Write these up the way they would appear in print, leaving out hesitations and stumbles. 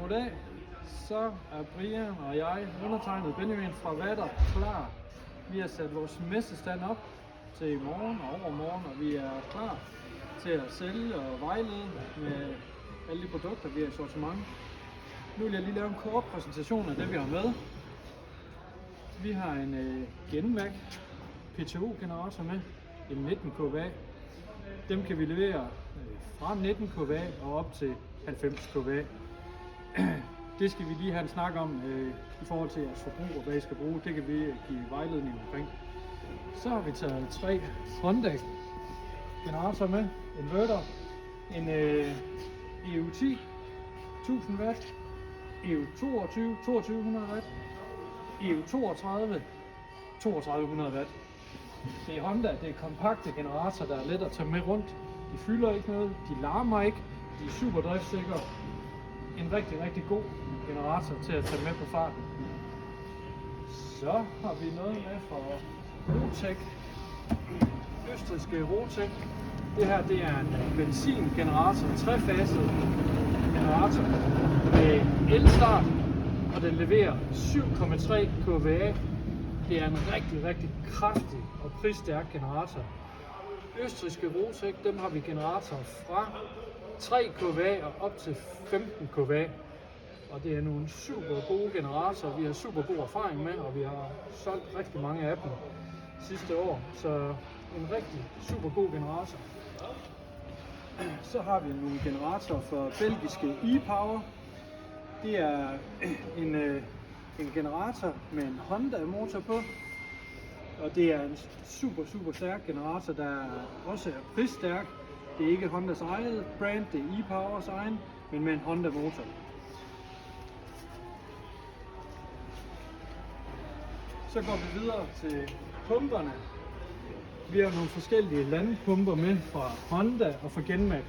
Goddag, så er Brian og jeg, undertegnet Benjamin fra Vatter, klar. Vi har sat vores messestand op til i morgen og overmorgen, og vi er klar til at sælge og vejlede med alle de produkter, vi har i sortiment. Nu vil jeg lige lave en kort præsentation af det, vi har med. Vi har en Genvac PTO-generator med, en 19 kVA. Dem kan vi levere fra 19 kVA og op til 90 kVA. Det skal vi lige have en snak om i forhold til jeres forbrug og hvad I skal bruge. Det kan vi give vejledning omkring. Så har vi taget 3 Honda generatorer med, inverter, en EU10 1000 watt, EU22 2200 watt, EU32 3200 watt. Det er Honda, det er kompakte generatorer, der er let at tage med rundt. De fylder ikke noget, de larmer ikke, de er super driftsikre. En rigtig god generator til at tage med på farten. Så har vi noget med fra Rotec, østrigske Rotec. Det her det er en benzingenerator, en trefaset generator med elstart, og den leverer 7,3 kVA. Det er en rigtig kraftig og prisstærk generator. Østrigske Rotec, dem har vi generatorer fra 3 kVA og op til 15 kVA. Og det er nogle super gode generatorer, vi har super god erfaring med, og vi har solgt rigtig mange af dem sidste år. Så en rigtig super god generator. Så har vi nogle generatorer for belgiske e-Power. Det er en generator med en Honda motor på. Og det er en super stærk generator, der også er prisstærk. Det er ikke Hondas eget brand, det er e-Powers egen, men med en Honda motor. Så går vi videre til pumperne. Vi har nogle forskellige landpumper med fra Honda og fra Genvac.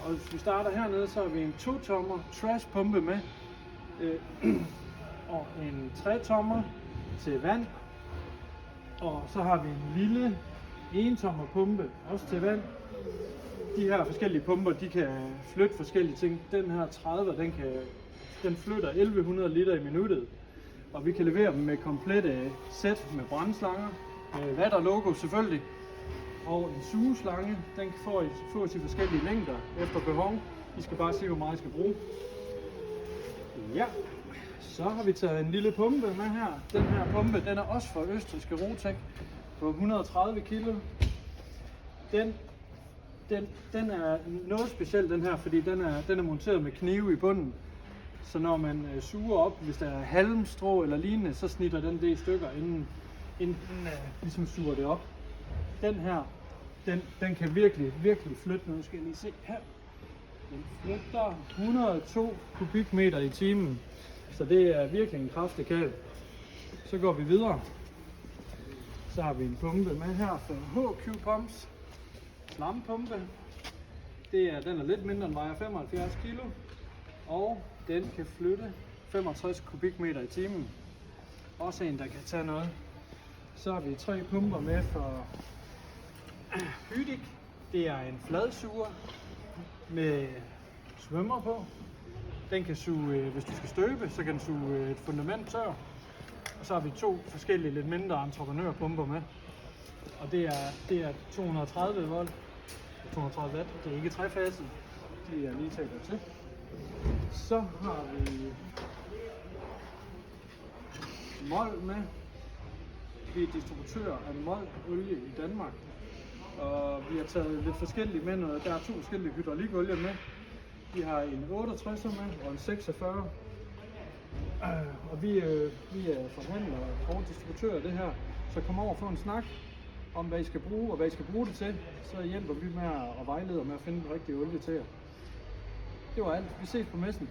Og hvis vi starter hernede, så har vi en 2-tommer trash pumpe med, og en 3-tommer til vand. Og så har vi en lille 1-tommer pumpe, også til vand. De her forskellige pumper, de kan flytte forskellige ting. Den her 30, den flytter 1100 liter i minuttet. Og vi kan levere dem med komplette sæt med brandslanger, med Vatter logo selvfølgelig. Og en sugeslange, den kan fås i forskellige længder efter behov. I skal bare se, hvor meget I skal bruge. Ja, så har vi taget en lille pumpe med her. Den her pumpe, den er også fra østrigske Rotec på 130 kg. Den er noget speciel, den her, fordi den er monteret med knive i bunden. Så når man suger op, hvis der er halmstrå eller lignende, så snitter den det i stykker, inden ligesom suger det op. Den her, den kan virkelig flytte. Nu skal jeg lige se her. Den flytter 102 kubikmeter i timen. Så det er virkelig en kraftig kabel. Så går vi videre. Så har vi en pumpe med her fra HQ Pumps. Slampumpe. Den er lidt mindre, den vejer 75 kg. Og den kan flytte 65 kubikmeter i timen. Også en, der kan tage noget. Så har vi 3 pumper med fra Hydik. Det er en fladsuger med svømmer på. Den kan suge, hvis du skal støbe, så kan den suge et fundament tør. Og så har vi 2 forskellige lidt mindre entreprenørpumper med. Og det er 230 volt, 230 watt. Det er ikke trefaset. De er lige til at gå til. Så har vi MOL med. Vi er distributør af MOL-olie i Danmark. Og vi har taget lidt forskellige med noget. Der er 2 forskellige hydraulikoljer med. Vi har en 68 med og en 46. Og vi er forhandlere og distributører af det her. Så kom over og få en snak om, hvad I skal bruge og hvad I skal bruge det til. Så hjælper vi med at vejlede med at finde den rigtige olie til jer. Det var alt. Vi ses på messen.